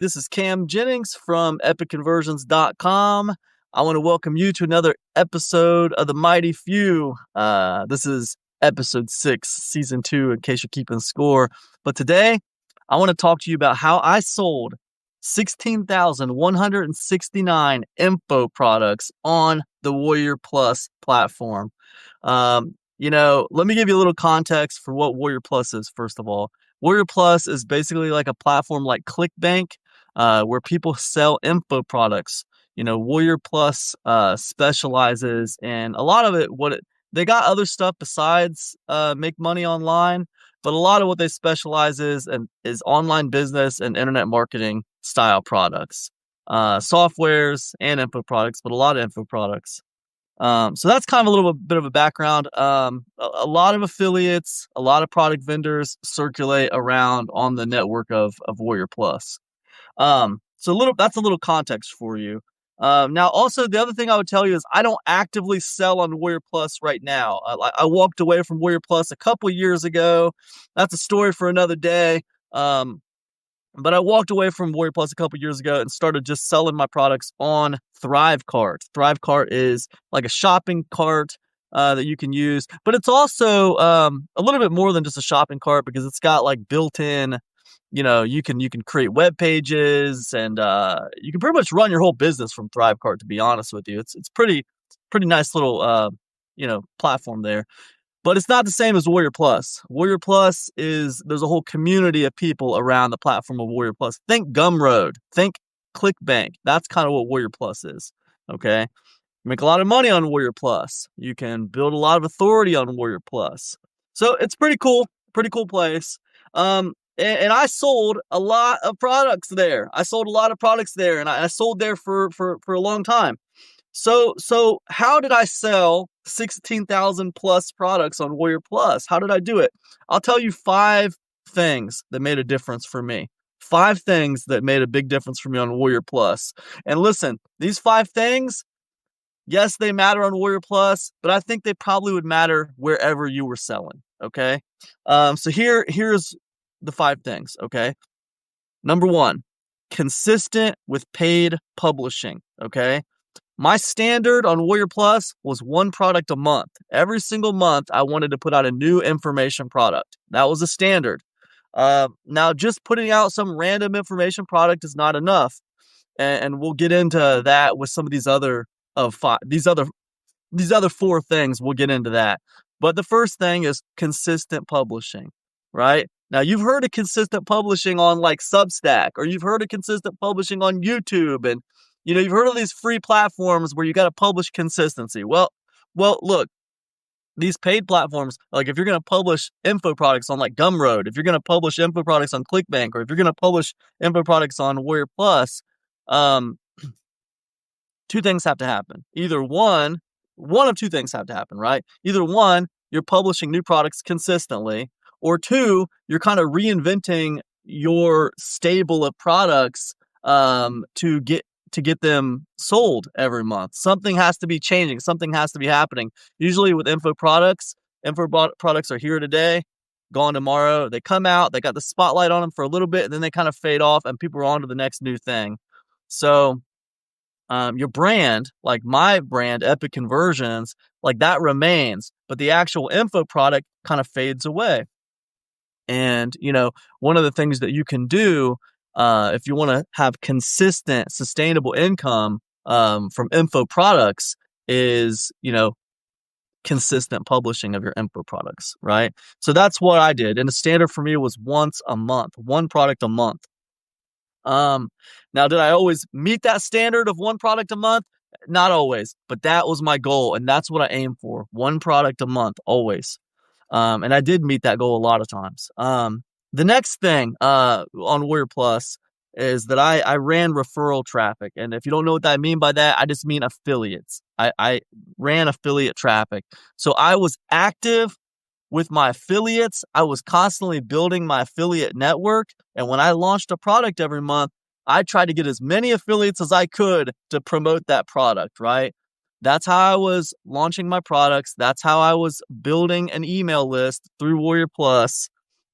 This is Cam Jennings from epicconversions.com. I want to welcome you to another episode of The Mighty Few. This is episode 6, season 2, in case you're keeping score. But today, I want to talk to you about how I sold 16,169 info products on the Warrior Plus platform. Let me give you a little context for what Warrior Plus is, first of all. Warrior Plus is basically like a platform like ClickBank, where people sell info products. Warrior Plus specializes in a lot of it. They got other stuff besides make money online, but a lot of what they specialize is online business and internet marketing style products, softwares and info products, but a lot of info products. So that's kind of a little bit of a background. A lot of affiliates, a lot of product vendors circulate around on the network of Warrior Plus. That's a little context for you. Now, also, the other thing I would tell you is I don't actively sell on Warrior Plus right now. I walked away from Warrior Plus a couple years ago. That's a story for another day. But I walked away from Warrior Plus a couple years ago and started just selling my products on ThriveCart. ThriveCart is like a shopping cart that you can use, but it's also a little bit more than just a shopping cart because it's got like built-in. You can create web pages and you can pretty much run your whole business from ThriveCart. To be honest with you, it's pretty nice little platform there. But it's not the same as Warrior Plus. Warrior Plus there's a whole community of people around the platform of Warrior Plus. Think Gumroad, think ClickBank. That's kind of what Warrior Plus is. Okay. You make a lot of money on Warrior Plus. You can build a lot of authority on Warrior Plus. So it's pretty cool place. And I sold a lot of products there. And I sold there for a long time. So how did I sell 16,000 plus products on Warrior Plus? How did I do it? I'll tell you 5 things that made a difference for me. 5 things that made a big difference for me on Warrior Plus. And listen, these 5 things, yes, they matter on Warrior Plus, but I think they probably would matter wherever you were selling. Okay. So here's the 5 things. Okay. Number 1, consistent with paid publishing. Okay. My standard on Warrior Plus was 1 product a month. Every single month, I wanted to put out a new information product. That was a standard. Now, just putting out some random information product is not enough, and we'll get into that with some of these other 4 things. We'll get into that. But the first thing is consistent publishing, right? Now, you've heard of consistent publishing on like Substack, or you've heard of consistent publishing on YouTube, and you've heard of these free platforms where you got to publish consistency. Well, look, these paid platforms, like if you're going to publish info products on like Gumroad, if you're going to publish info products on ClickBank, or if you're going to publish info products on Warrior Plus, 2 things have to happen. Either one of 2 things have to happen, right? Either 1, you're publishing new products consistently, or 2, you're kind of reinventing your stable of products to get them sold every month. Something has to be changing. Something has to be happening. Usually with info products are here today, gone tomorrow. They come out, they got the spotlight on them for a little bit, and then they kind of fade off and people are on to the next new thing. So your brand, like my brand, Epic Conversions, like that remains, but the actual info product kind of fades away. And, one of the things that you can do if you want to have consistent, sustainable income from info products is, consistent publishing of your info products, right? So that's what I did. And the standard for me was once a month, 1 product a month. Now, did I always meet that standard of 1 product a month? Not always, but that was my goal. And that's what I aim for. 1 product a month, always. And I did meet that goal a lot of times. The next thing on Warrior Plus is that I ran referral traffic. And if you don't know what I mean by that, I just mean affiliates. I ran affiliate traffic. So I was active with my affiliates. I was constantly building my affiliate network. And when I launched a product every month, I tried to get as many affiliates as I could to promote that product, right? That's how I was launching my products. That's how I was building an email list through Warrior Plus.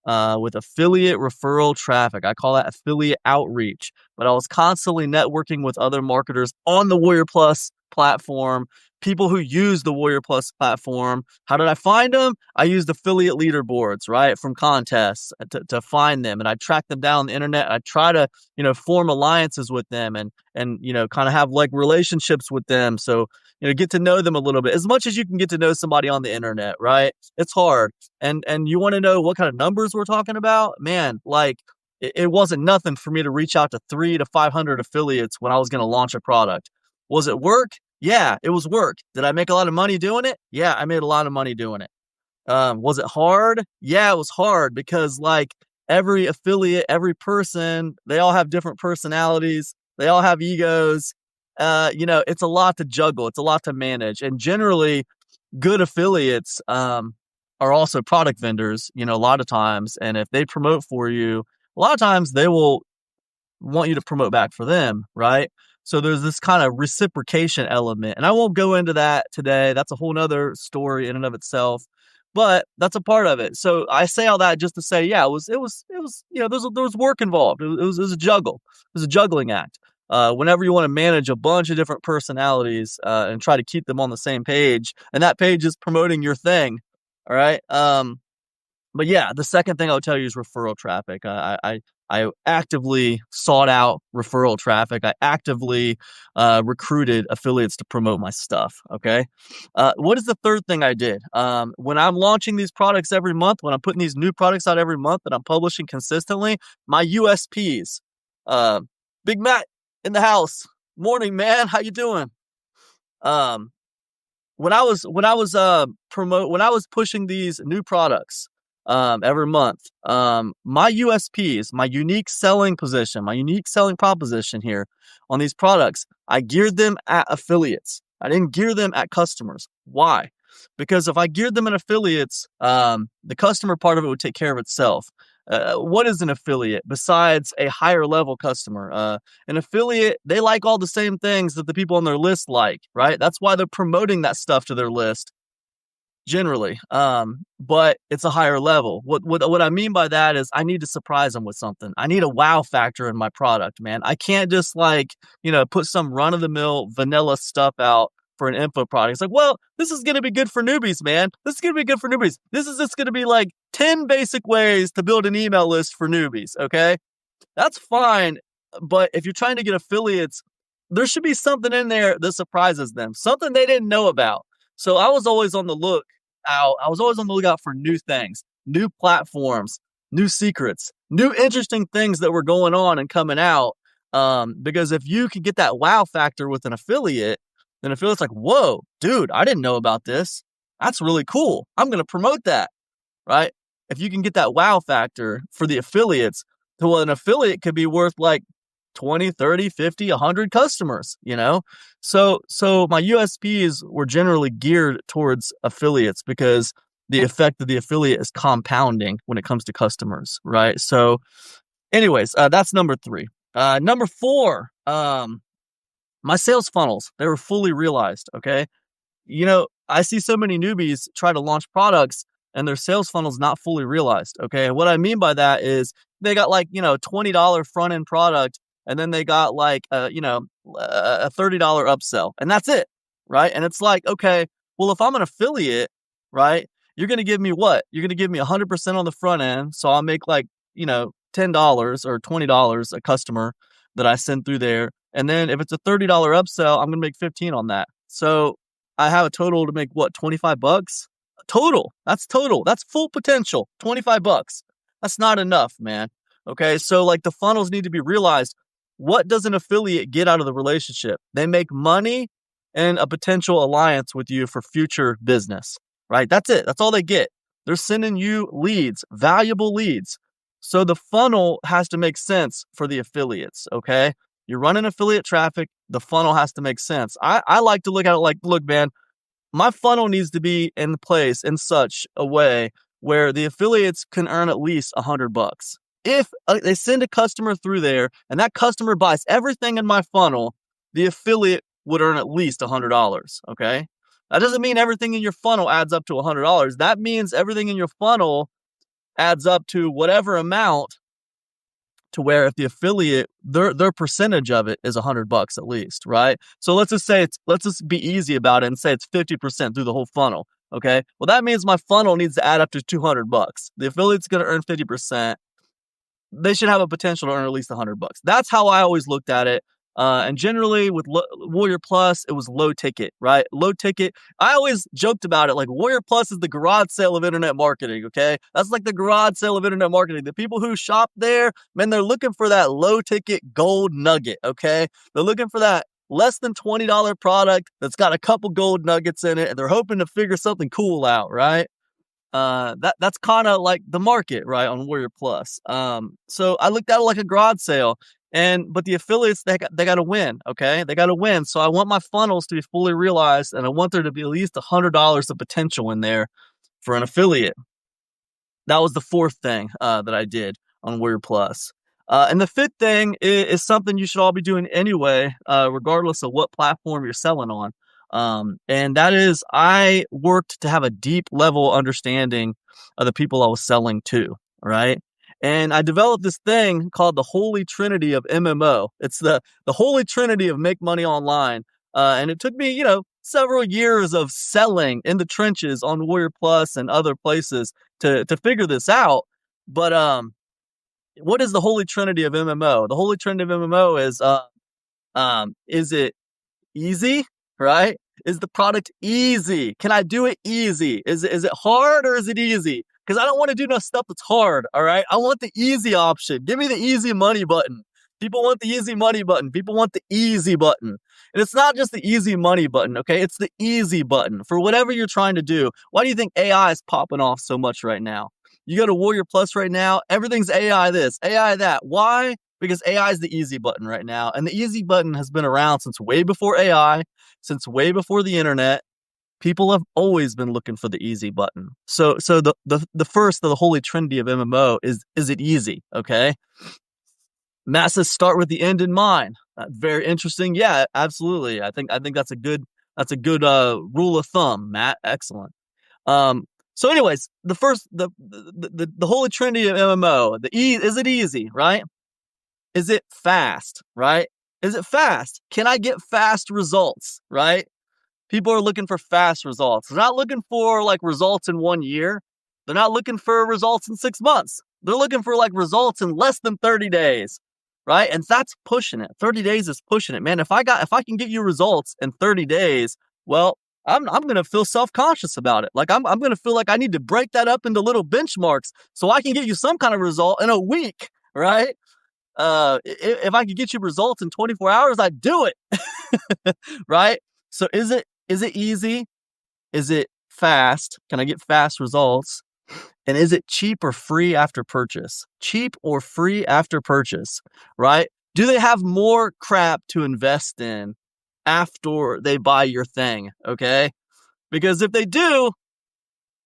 with affiliate referral traffic. I call that affiliate outreach. But I was constantly networking with other marketers on the Warrior Plus platform, people who use the Warrior Plus platform. How did I find them? I used affiliate leaderboards, right, from contests to find them, and I track them down on the internet. I try to, form alliances with them and kind of have like relationships with them. So get to know them a little bit, as much as you can get to know somebody on the internet, right? It's hard, and you want to know what kind of numbers we're talking about, man. Like it wasn't nothing for me to reach out to 300 to 500 affiliates when I was going to launch a product. Was it work? Yeah, it was work. Did I make a lot of money doing it? Yeah, I made a lot of money doing it. Was it hard? Yeah, it was hard because like every affiliate, every person, they all have different personalities. They all have egos. It's a lot to juggle. It's a lot to manage. And generally, good affiliates are also product vendors, a lot of times. And if they promote for you, a lot of times they will want you to promote back for them, right? So there's this kind of reciprocation element. And I won't go into that today. That's a whole nother story in and of itself. But that's a part of it. So I say all that just to say, yeah, it was, there was work involved. It was a juggle. It was a juggling act. Whenever you want to manage a bunch of different personalities and try to keep them on the same page, and that page is promoting your thing, all right? But yeah, the second thing I'll tell you is referral traffic. I actively sought out referral traffic. I actively recruited affiliates to promote my stuff. Okay. What is the third thing I did? When I'm launching these products every month, when I'm putting these new products out every month that I'm publishing consistently, my USPs. Big Matt in the house. Morning, man. How you doing? Um, when I was when I was pushing these new products every month, my USPs, my unique selling position, my unique selling proposition here on these products, I geared them at affiliates. I didn't gear them at customers. Why? Because if I geared them at affiliates, the customer part of it would take care of itself. What is an affiliate besides a higher level customer? An affiliate, they like all the same things that the people on their list like, right? That's why they're promoting that stuff to their list generally. But it's a higher level. What I mean by that is I need to surprise them with something. I need a wow factor in my product, man. I can't just put some run of the mill vanilla stuff out for an info product. It's like, well, this is going to be good for newbies, man. This is going to be good for newbies. This is just going to be like 10 basic ways to build an email list for newbies. Okay. That's fine. But if you're trying to get affiliates, there should be something in there that surprises them, something they didn't know about. So I was always on the lookout. I was always on the lookout for new things, new platforms, new secrets, new interesting things that were going on and coming out. Because if you can get that wow factor with an affiliate, then affiliate's like, whoa, dude, I didn't know about this. That's really cool. I'm going to promote that, right? If you can get that wow factor for the affiliates, well, an affiliate could be worth like 20, 30, 50, 100 customers, So my USPs were generally geared towards affiliates because the effect of the affiliate is compounding when it comes to customers, right? So anyways, that's number 3. Number 4, my sales funnels, they were fully realized, okay? I see so many newbies try to launch products and their sales funnel's not fully realized, okay? And what I mean by that is they got like, $20 front end product, and then they got like a $30 upsell, and that's it, right? And it's like, okay, well, if I'm an affiliate, right, you're going to give me what? You're going to give me 100% on the front end, so I'll make like, $10 or $20 a customer that I send through there. And then if it's a $30 upsell, I'm going to make 15 on that. So I have a total to make what, $25 total. That's total. That's full potential. $25. That's not enough, man. Okay. So like the funnels need to be realized. What does an affiliate get out of the relationship? They make money and a potential alliance with you for future business, right? That's it. That's all they get. They're sending you leads, valuable leads. So the funnel has to make sense for the affiliates. Okay. You're running affiliate traffic. The funnel has to make sense. I like to look at it like, look, man, my funnel needs to be in place in such a way where the affiliates can earn at least $100. If they send a customer through there and that customer buys everything in my funnel, the affiliate would earn at least $100. Okay. That doesn't mean everything in your funnel adds up to $100. That means everything in your funnel adds up to whatever amount, to where if the affiliate, their percentage of it is $100 at least, right? So let's just be easy about it and say it's 50% through the whole funnel. Okay. Well, that means my funnel needs to add up to $200. The affiliate's going to earn 50%. They should have a potential to earn at least $100. That's how I always looked at it. And generally with Warrior Plus, it was low ticket, right? Low ticket. I always joked about it like Warrior Plus is the garage sale of internet marketing, okay? That's like the garage sale of internet marketing. The people who shop there, man, they're looking for that low ticket gold nugget, okay? They're looking for that less than $20 product that's got a couple gold nuggets in it, and they're hoping to figure something cool out, right? That's kind of like the market, right, on Warrior Plus. So I looked at it like a garage sale, but the affiliates, they got to win, okay? They got to win. So I want my funnels to be fully realized, and I want there to be at least $100 of potential in there for an affiliate. That was the fourth thing that I did on Warrior Plus. And the fifth thing is something you should all be doing anyway, regardless of what platform you're selling on. And that is, I worked to have a deep level understanding of the people I was selling to, right? And I developed this thing called the Holy Trinity of MMO. It's the Holy Trinity of make money online. And it took me, several years of selling in the trenches on Warrior Plus and other places to figure this out. But what is the Holy Trinity of MMO? The Holy Trinity of MMO is it easy, right? Is the product easy? Can I do it easy? Is it hard or is it easy? Because I don't want to do no stuff that's hard, all right? I want the easy option. Give me the easy money button. People want the easy money button. People want the easy button. And it's not just the easy money button, okay? It's the easy button for whatever you're trying to do. Why do you think AI is popping off so much right now? You go to Warrior Plus right now, everything's AI this, AI that. Why? Because AI is the easy button right now. And the easy button has been around since way before AI, since way before the internet. People have always been looking for the easy button. So the first of the Holy Trinity of MMO is it easy? Okay. Masses start with the end in mind. Very interesting. Yeah, absolutely. I think that's a good rule of thumb, Matt. Excellent. So anyways, the Holy Trinity of MMO, is it easy, right? Is it fast, right? Is it fast? Can I get fast results, right? People are looking for fast results. They're not looking for like results in 1 year. They're not looking for results in 6 months. They're looking for like results in less than 30 days, right? And that's pushing it. 30 days is pushing it, man. If I can get you results in 30 days, well, I'm going to feel self-conscious about it. Like I'm going to feel like I need to break that up into little benchmarks so I can get you some kind of result in a week, right? If I could get you results in 24 hours, I'd do it. Right? So is it easy? Is it fast? Can I get fast results? And is it cheap or free after purchase? Cheap or free after purchase, right? Do they have more crap to invest in after they buy your thing? Okay. Because if they do,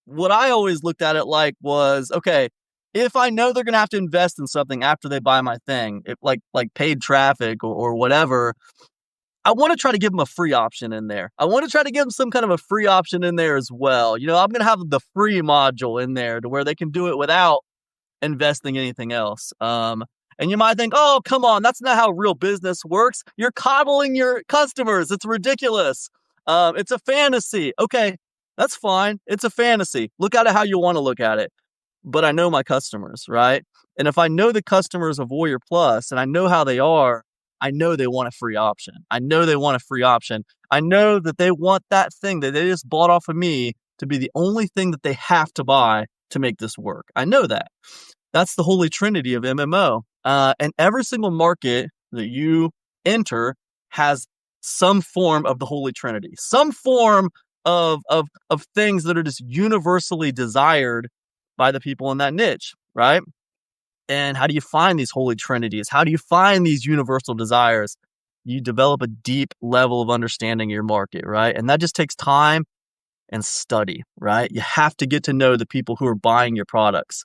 what I always looked at it like was, okay, if I know they're going to have to invest in something after they buy my thing, if like paid traffic or whatever, I want to try to give them a free option in there. I want to try to give them some kind of a free option in there as well. I'm going to have the free module in there to where they can do it without investing anything else. And you might think, oh, come on, that's not how real business works. You're coddling your customers. It's ridiculous. It's a fantasy. Okay, that's fine. It's a fantasy. Look at it how you want to look at it. But I know my customers, right? And if I know the customers of Warrior Plus and I know how they are, I know they want a free option. I know they want a free option. I know that they want that thing that they just bought off of me to be the only thing that they have to buy to make this work. I know that. That's the Holy Trinity of MMO. And every single market that you enter has some form of the Holy Trinity, some form of things that are just universally desired by the people in that niche, right? And how do you find these holy trinities? How do you find these universal desires? You develop a deep level of understanding your market, right? And that just takes time and study, right? You have to get to know the people who are buying your products.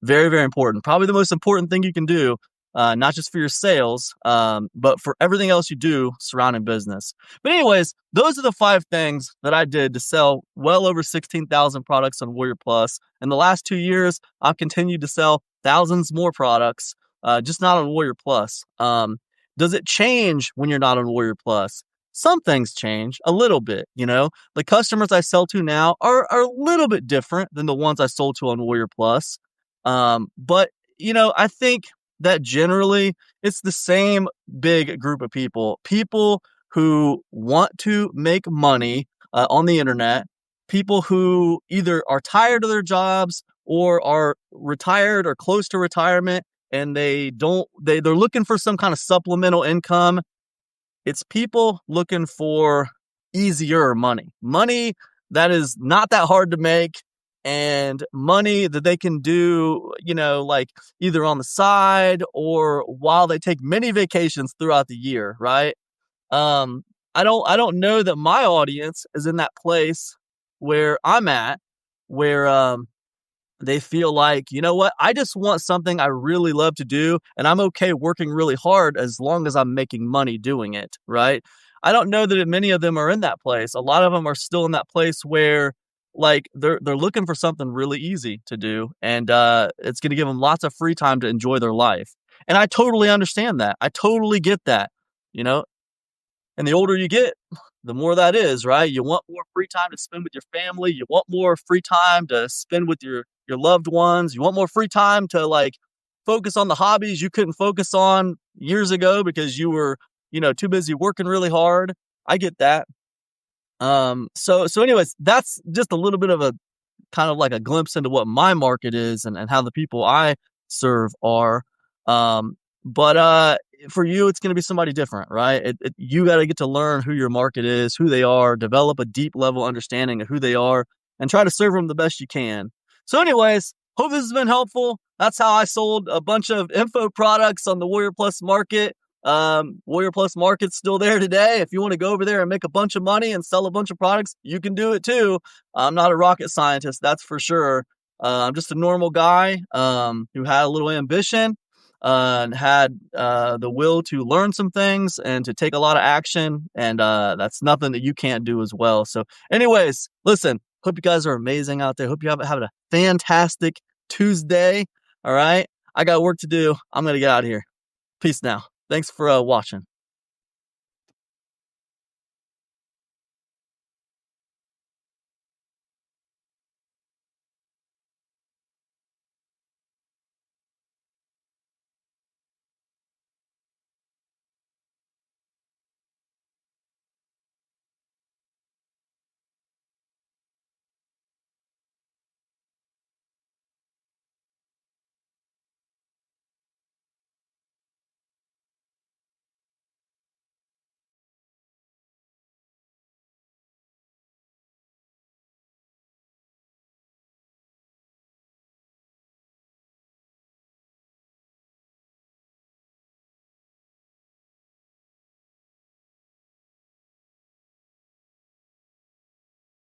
Very, very important. Probably the most important thing you can do not just for your sales, but for everything else you do surrounding business. But anyways, those are the 5 things that I did to sell well over 16,000 products on Warrior Plus. In the last 2 years, I've continued to sell thousands more products, just not on Warrior Plus. Does it change when you're not on Warrior Plus? Some things change a little bit, you know. The customers I sell to now are a little bit different than the ones I sold to on Warrior Plus. But I think that generally it's the same big group of people who want to make money on the internet, people who either are tired of their jobs or are retired or close to retirement, and they're looking for some kind of supplemental income. It's people looking for easier money that is not that hard to make, and money that they can do, like either on the side or while they take many vacations throughout the year, right? Um, I don't know that my audience is in that place where I'm at, where they feel like, you know what, I just want something I really love to do, and I'm okay working really hard as long as I'm making money doing it, right? I don't know that many of them are in that place. A lot of them are still in that place where, like, they're looking for something really easy to do, and it's going to give them lots of free time to enjoy their life. And I totally understand that. I totally get that. You know, and the older you get, the more that is, right? You want more free time to spend with your family. You want more free time to spend with your loved ones. You want more free time to, like, focus on the hobbies you couldn't focus on years ago because you were, too busy working really hard. I get that. So anyways, that's just a little bit of a kind of like a glimpse into what my market is, and how the people I serve are. But for you, it's going to be somebody different, right? You got to get to learn who your market is, who they are, develop a deep level understanding of who they are, and try to serve them the best you can. So anyways, hope this has been helpful. That's how I sold a bunch of info products on the Warrior Plus market. Warrior Plus market's still there today. If you want to go over there and make a bunch of money and sell a bunch of products, you can do it too. I'm not a rocket scientist, that's for sure. I'm just a normal guy who had a little ambition and had the will to learn some things and to take a lot of action. And that's nothing that you can't do as well. So anyways, listen, hope you guys are amazing out there. Hope you having a fantastic Tuesday. All right. I got work to do. I'm going to get out of here. Peace now. Thanks for watching.